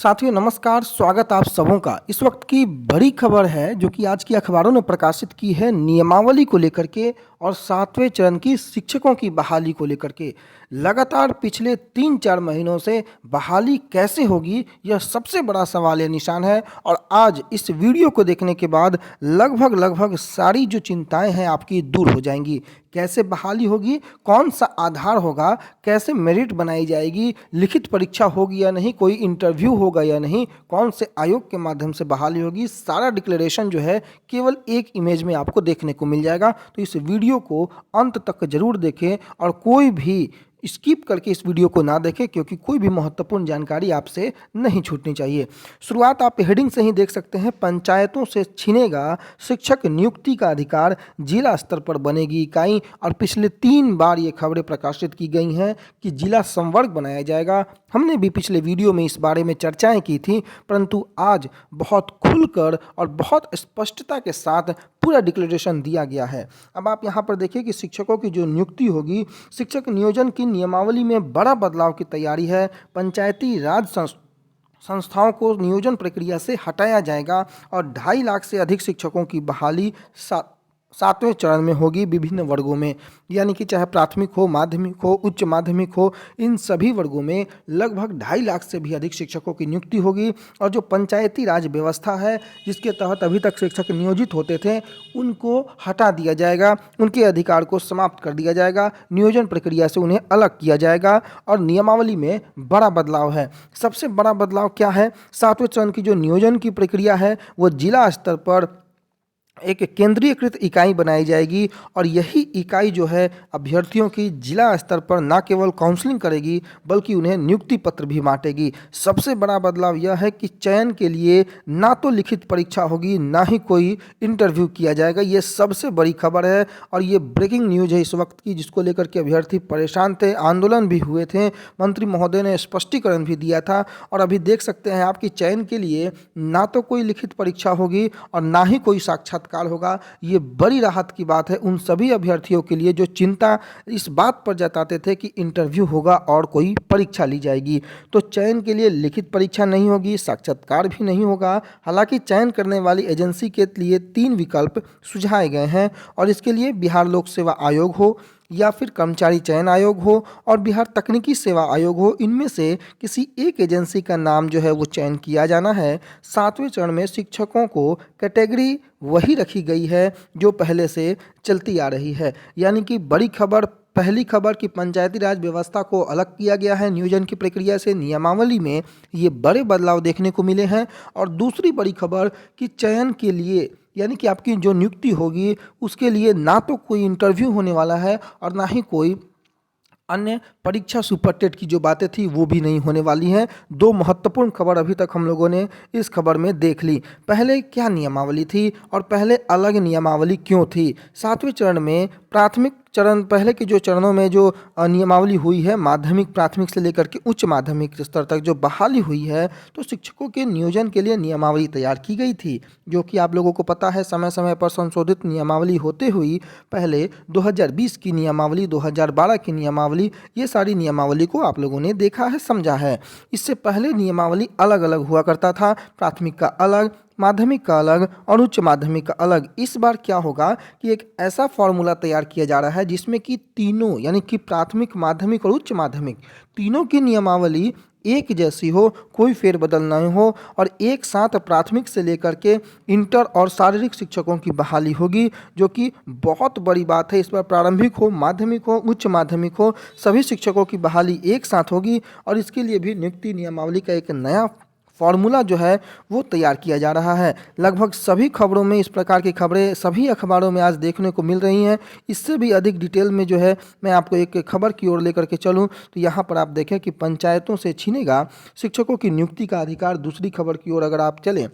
साथियों नमस्कार, स्वागत आप सबों का। इस वक्त की बड़ी खबर है जो कि आज की अखबारों ने प्रकाशित की है नियमावली को लेकर के और 7वें चरण की शिक्षकों की बहाली को लेकर के। लगातार पिछले 3-4 महीनों से बहाली कैसे होगी, यह सबसे बड़ा सवाल निशान है। और आज इस वीडियो को देखने के बाद लगभग सारी जो चिंताएं हैं आपकी दूर हो जाएंगी। कैसे बहाली होगी, कौन सा आधार होगा, कैसे मेरिट बनाई जाएगी, लिखित परीक्षा होगी या नहीं, कोई इंटरव्यू होगा या नहीं, कौन से आयोग के माध्यम से बहाली होगी, सारा डिक्लेरेशन जो है केवल एक इमेज में आपको देखने को मिल जाएगा। तो इस वीडियो को अंत तक जरूर देखें और कोई भी स्किप करके इस वीडियो को ना देखें, क्योंकि कोई भी महत्वपूर्ण जानकारी आपसे नहीं छूटनी चाहिए। शुरुआत आप हेडिंग से ही देख सकते हैं, पंचायतों से छीनेगा शिक्षक नियुक्ति का अधिकार, जिला स्तर पर बनेगी इकाई। और पिछले 3 बार ये खबरें प्रकाशित की गई हैं कि जिला संवर्ग बनाया जाएगा। हमने भी पिछले वीडियो में इस बारे में चर्चाएं की थी, परंतु आज बहुत खुलकर और बहुत स्पष्टता के साथ पूरा डिक्लेरेशन दिया गया है। अब आप यहाँ पर देखिए कि शिक्षकों की जो नियुक्ति होगी, शिक्षक नियोजन की नियमावली में बड़ा बदलाव की तैयारी है। पंचायती राज संस्थाओं को नियोजन प्रक्रिया से हटाया जाएगा और 2.5 लाख से अधिक शिक्षकों की बहाली 7वें चरण में होगी विभिन्न वर्गों में, यानी कि चाहे प्राथमिक हो, माध्यमिक हो, उच्च माध्यमिक हो, इन सभी वर्गों में लगभग 2.5 लाख से भी अधिक शिक्षकों की नियुक्ति होगी। और जो पंचायती राज व्यवस्था है जिसके तहत अभी तक शिक्षक नियोजित होते थे, उनको हटा दिया जाएगा, उनके अधिकार को समाप्त कर दिया जाएगा, नियोजन प्रक्रिया से उन्हें अलग किया जाएगा। और नियमावली में बड़ा बदलाव है। सबसे बड़ा बदलाव क्या है? 7वें चरण की जो नियोजन की प्रक्रिया है वो जिला स्तर पर एक केंद्रीयकृत इकाई बनाई जाएगी और यही इकाई जो है अभ्यर्थियों की जिला स्तर पर न केवल काउंसलिंग करेगी बल्कि उन्हें नियुक्ति पत्र भी बांटेगी। सबसे बड़ा बदलाव यह है कि चयन के लिए ना तो लिखित परीक्षा होगी, ना ही कोई इंटरव्यू किया जाएगा। ये सबसे बड़ी खबर है और ये ब्रेकिंग न्यूज है इस वक्त की, जिसको लेकर के अभ्यर्थी परेशान थे, आंदोलन भी हुए थे। मंत्री महोदय ने स्पष्टीकरण भी दिया था और अभी देख सकते हैं आपकी चयन के लिए ना तो कोई लिखित परीक्षा होगी और ना ही कोई साक्षात्कार होगा। ये बड़ी राहत की बात है उन सभी अभ्यर्थियों के लिए जो चिंता इस बात पर जताते थे कि इंटरव्यू होगा और कोई परीक्षा ली जाएगी। तो चयन के लिए लिखित परीक्षा नहीं होगी, साक्षात्कार भी नहीं होगा। हालांकि चयन करने वाली एजेंसी के लिए 3 विकल्प सुझाए गए हैं और इसके लिए बिहार लोक सेवा आयोग हो या फिर कर्मचारी चयन आयोग हो और बिहार तकनीकी सेवा आयोग हो, इनमें से किसी एक एजेंसी का नाम जो है वो चयन किया जाना है। 7वें चरण में शिक्षकों को कैटेगरी वही रखी गई है जो पहले से चलती आ रही है, यानी कि बड़ी खबर, पहली खबर कि पंचायती राज व्यवस्था को अलग किया गया है नियोजन की प्रक्रिया से, नियमावली में ये बड़े बदलाव देखने को मिले हैं। और दूसरी बड़ी खबर कि चयन के लिए, यानी कि आपकी जो नियुक्ति होगी उसके लिए ना तो कोई इंटरव्यू होने वाला है और ना ही कोई अन्य परीक्षा सुपर टेट की जो बातें थी वो भी नहीं होने वाली हैं। 2 महत्वपूर्ण खबर अभी तक हम लोगों ने इस खबर में देख ली। पहले क्या नियमावली थी और पहले अलग नियमावली क्यों थी? 7वें चरण में प्राथमिक चरण, पहले के जो चरणों में जो नियमावली हुई है, माध्यमिक, प्राथमिक से लेकर के उच्च माध्यमिक स्तर तक जो बहाली हुई है, तो शिक्षकों के नियोजन के लिए नियमावली तैयार की गई थी, जो कि आप लोगों को पता है समय समय पर संशोधित नियमावली होते हुई पहले 2020 की नियमावली, 2012 की नियमावली, ये सारी नियमावली को आप लोगों ने देखा है, समझा है। इससे पहले नियमावली अलग अलग हुआ करता था, प्राथमिक का अलग, माध्यमिक का अलग और उच्च माध्यमिक का अलग। इस बार क्या होगा कि एक ऐसा फॉर्मूला तैयार किया जा रहा है जिसमें कि तीनों, यानी कि प्राथमिक, माध्यमिक और उच्च माध्यमिक, तीनों की नियमावली एक जैसी हो, कोई फेरबदल नहीं हो और एक साथ प्राथमिक से लेकर के इंटर और शारीरिक शिक्षकों की बहाली होगी, जो कि बहुत बड़ी बात है। इस बार प्रारंभिक हो, माध्यमिक हो, उच्च माध्यमिक हो, सभी शिक्षकों की बहाली एक साथ होगी और इसके लिए भी नियुक्ति नियमावली का एक नया फॉर्मूला जो है वो तैयार किया जा रहा है। लगभग सभी खबरों में इस प्रकार की खबरें सभी अखबारों में आज देखने को मिल रही हैं। इससे भी अधिक डिटेल में जो है मैं आपको एक खबर की ओर लेकर के चलूं तो यहाँ पर आप देखें कि पंचायतों से छीनेगा शिक्षकों की नियुक्ति का अधिकार। दूसरी खबर की ओर अगर आप चलें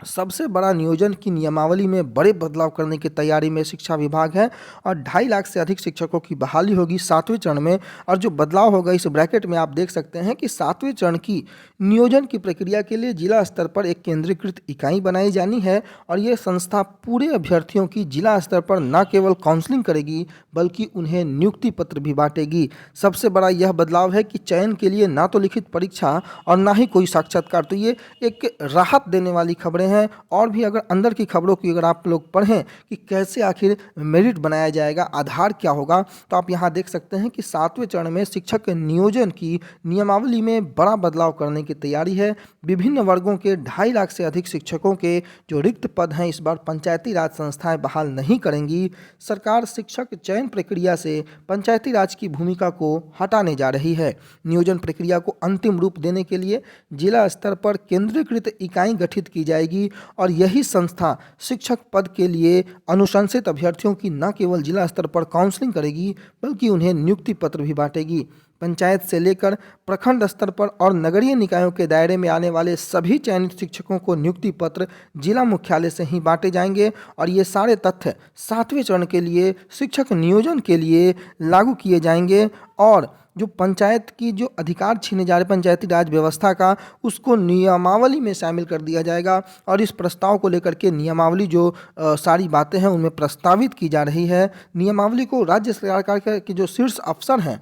सबसे बड़ा नियोजन की नियमावली में बड़े बदलाव करने की तैयारी में शिक्षा विभाग है और 2.5 लाख से अधिक शिक्षकों की बहाली होगी 7वें चरण में। और जो बदलाव होगा इस ब्रैकेट में आप देख सकते हैं कि 7वें चरण की नियोजन की प्रक्रिया के लिए जिला स्तर पर एक केंद्रीकृत इकाई बनाई जानी है और ये संस्था पूरे अभ्यर्थियों की जिला स्तर पर न केवल काउंसलिंग करेगी बल्कि उन्हें नियुक्ति पत्र भी बांटेगी। सबसे बड़ा यह बदलाव है कि चयन के लिए ना तो लिखित परीक्षा और ना ही कोई साक्षात्कार। तो ये एक राहत देने वाली खबरें हैं। और भी अगर अंदर की खबरों की अगर आप लोग पढ़ें कि कैसे आखिर मेरिट बनाया जाएगा, आधार क्या होगा, तो आप यहाँ देख सकते हैं कि 7वें चरण में शिक्षक नियोजन की नियमावली में बड़ा बदलाव करने की तैयारी है। विभिन्न वर्गों के 2.5 लाख से अधिक शिक्षकों के जो रिक्त पद हैं इस बार पंचायती राज संस्थाएं बहाल नहीं करेंगी। सरकार शिक्षक चयन प्रक्रिया से पंचायती राज की भूमिका को हटाने जा रही है। नियोजन प्रक्रिया को अंतिम रूप देने के लिए जिला स्तर पर केंद्रीकृत इकाई गठित की जाएगी और यही संस्था शिक्षक पद के लिए अनुशंसित अभ्यर्थियों की न केवल जिला स्तर पर काउंसलिंग करेगी बल्कि उन्हें नियुक्ति पत्र भी बांटेगी। पंचायत से लेकर प्रखंड स्तर पर और नगरीय निकायों के दायरे में आने वाले सभी चयनित शिक्षकों को नियुक्ति पत्र जिला मुख्यालय से ही बांटे जाएंगे और ये सारे तथ्य 7वें चरण के लिए शिक्षक नियोजन के लिए लागू किए जाएंगे। और जो पंचायत की जो अधिकार छीने जा रहे पंचायती राज व्यवस्था का, उसको नियमावली में शामिल कर दिया जाएगा और इस प्रस्ताव को लेकर के नियमावली जो सारी बातें हैं उनमें प्रस्तावित की जा रही है। नियमावली को राज्य सरकार के जो शीर्ष अफसर हैं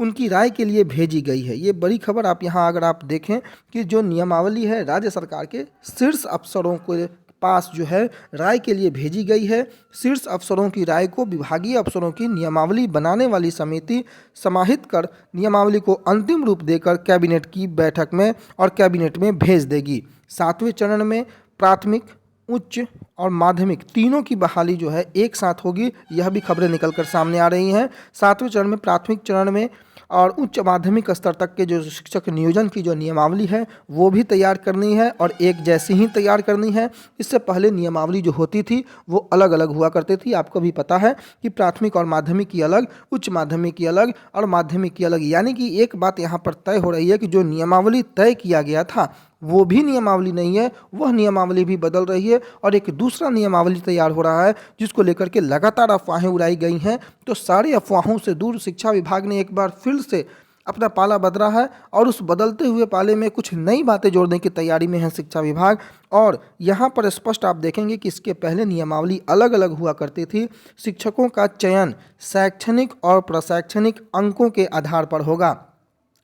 उनकी राय के लिए भेजी गई है। ये बड़ी खबर आप यहाँ अगर आप देखें कि जो नियमावली है राज्य सरकार के शीर्ष अफसरों के पास जो है राय के लिए भेजी गई है। शीर्ष अफसरों की राय को विभागीय अफसरों की नियमावली बनाने वाली समिति समाहित कर नियमावली को अंतिम रूप देकर कैबिनेट की बैठक में और कैबिनेट में भेज देगी। 7वें चरण में प्राथमिक, उच्च और माध्यमिक तीनों की बहाली जो है एक साथ होगी। यह भी खबरें निकलकर सामने आ रही हैं। 7वें चरण में प्राथमिक चरण में और उच्च माध्यमिक स्तर तक के जो शिक्षक नियोजन की जो नियमावली है वो भी तैयार करनी है और एक जैसी ही तैयार करनी है। इससे पहले नियमावली जो होती थी वो अलग अलग हुआ करती थी। आपको भी पता है कि प्राथमिक और माध्यमिक की अलग, उच्च माध्यमिक की अलग और माध्यमिक की अलग। यानी कि एक बात यहाँ पर तय हो रही है कि जो नियमावली तय किया गया था वो भी नियमावली नहीं है, वह नियमावली भी बदल रही है और एक दूसरा नियमावली तैयार हो रहा है जिसको लेकर के लगातार अफवाहें उड़ाई गई हैं। तो सारी अफवाहों से दूर शिक्षा विभाग ने एक बार फिर से अपना पाला बदला है और उस बदलते हुए पाले में कुछ नई बातें जोड़ने की तैयारी में है शिक्षा विभाग। और यहाँ पर स्पष्ट आप देखेंगे कि इसके पहले नियमावली अलग अलग हुआ करती थी। शिक्षकों का चयन शैक्षणिक और प्रशैक्षणिक अंकों के आधार पर होगा,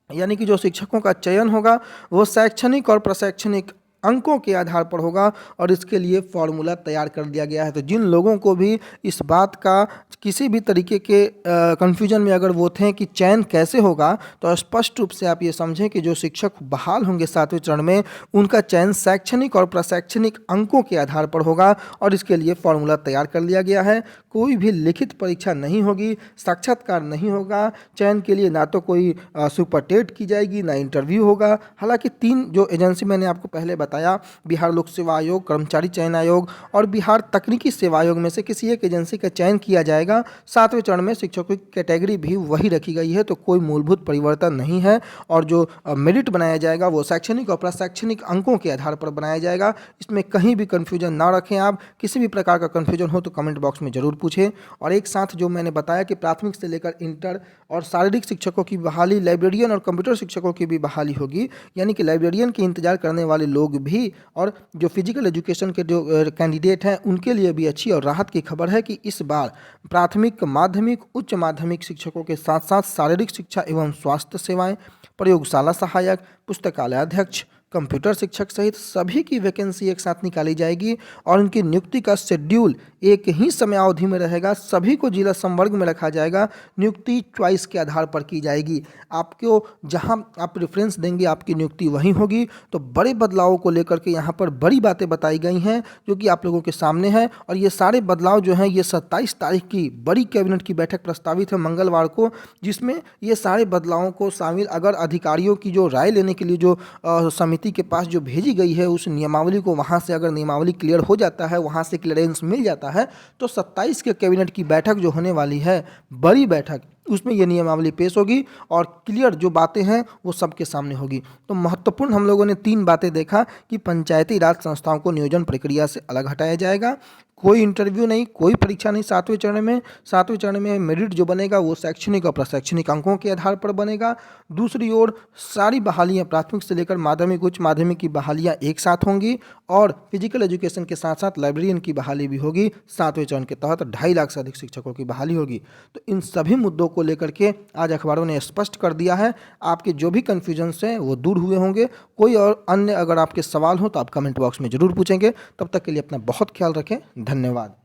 यानी कि जो शिक्षकों का चयन होगा वो शैक्षणिक और प्रशैक्षणिक अंकों के आधार पर होगा और इसके लिए फॉर्मूला तैयार कर दिया गया है। तो जिन लोगों को भी इस बात का किसी भी तरीके के कन्फ्यूजन में अगर वो थे कि चयन कैसे होगा, तो स्पष्ट रूप से आप ये समझें कि जो शिक्षक बहाल होंगे 7वें चरण में उनका चयन शैक्षणिक और प्रशैक्षणिक अंकों के आधार पर होगा और इसके लिए फॉर्मूला तैयार कर लिया गया है। कोई भी लिखित परीक्षा नहीं होगी, साक्षात्कार नहीं होगा, चयन के लिए ना तो कोई सुपर टेट की जाएगी ना इंटरव्यू होगा। हालांकि 3 जो एजेंसी मैंने आपको पहले बताया, बिहार लोक सेवा आयोग, कर्मचारी चयन आयोग और बिहार तकनीकी सेवा आयोग में से किसी एक एजेंसी का चयन किया जाएगा। 7वें चरण में शिक्षकों की कैटेगरी भी वही रखी गई है, तो कोई मूलभूत परिवर्तन नहीं है और जो मेरिट बनाया जाएगा वो शैक्षणिक और प्रशैक्षणिक अंकों के आधार पर बनाया जाएगा। इसमें कहीं भी कन्फ्यूजन ना रखें आप। किसी भी प्रकार का कन्फ्यूजन हो तो कमेंट बॉक्स में जरूर पूछें। और एक साथ जो मैंने बताया कि प्राथमिक से लेकर इंटर और शारीरिक शिक्षकों की बहाली, लाइब्रेरियन और कंप्यूटर शिक्षकों की भी बहाली होगी, यानी कि लाइब्रेरियन के इंतजार करने वाले लोग भी और जो फिजिकल एजुकेशन के जो कैंडिडेट हैं उनके लिए भी अच्छी और राहत की खबर है कि इस बार प्राथमिक, माध्यमिक, उच्च माध्यमिक शिक्षकों के साथ साथ शारीरिक शिक्षा एवं स्वास्थ्य सेवाएं, प्रयोगशाला सहायक, पुस्तकालय अध्यक्ष, कंप्यूटर शिक्षक सहित सभी की वैकेंसी एक साथ निकाली जाएगी और उनकी नियुक्ति का शेड्यूल एक ही समयावधि में रहेगा। सभी को जिला संवर्ग में रखा जाएगा। नियुक्ति चॉइस के आधार पर की जाएगी। आपको जहां आप प्रेफरेंस देंगे आपकी नियुक्ति वहीं होगी। तो बड़े बदलावों को लेकर के यहाँ पर बड़ी बातें बताई गई हैं जो कि आप लोगों के सामने है। और ये सारे बदलाव जो हैं ये 27 तारीख की बड़ी कैबिनेट की बैठक प्रस्तावित है मंगलवार को, जिसमें ये सारे बदलावों को शामिल अगर अधिकारियों की जो राय लेने के लिए जो समिति के पास जो भेजी गई है उस नियमावली को, वहां से अगर नियमावली क्लियर हो जाता है, वहां से क्लियरेंस मिल जाता है, तो 27 के कैबिनेट की बैठक जो होने वाली है, बड़ी बैठक, उसमें ये नियमावली पेश होगी और क्लियर जो बातें हैं वो सबके सामने होगी। तो महत्वपूर्ण हम लोगों ने 3 बातें देखा कि पंचायती राज संस्थाओं को नियोजन प्रक्रिया से अलग हटाया जाएगा, कोई इंटरव्यू नहीं, कोई परीक्षा नहीं 7वें चरण में। 7वें चरण में मेरिट जो बनेगा वो शैक्षणिक और प्रशैक्षणिक अंकों के आधार पर बनेगा। दूसरी ओर सारी बहालियां प्राथमिक से लेकर माध्यमिक उच्च माध्यमिक की बहालियां एक साथ होंगी और फिजिकल एजुकेशन के साथ साथ लाइब्रेरियन की बहाली भी होगी। 7वें चरण के तहत 2.5 लाख से अधिक शिक्षकों की बहाली होगी। तो इन सभी मुद्दों को लेकर के आज अखबारों ने स्पष्ट कर दिया है। आपके जो भी कन्फ्यूजन्स हैं वो दूर हुए होंगे। कोई और अन्य अगर आपके सवाल हो तो आप कमेंट बॉक्स में ज़रूर पूछेंगे। तब तक के लिए अपना बहुत ख्याल रखें। धन्यवाद।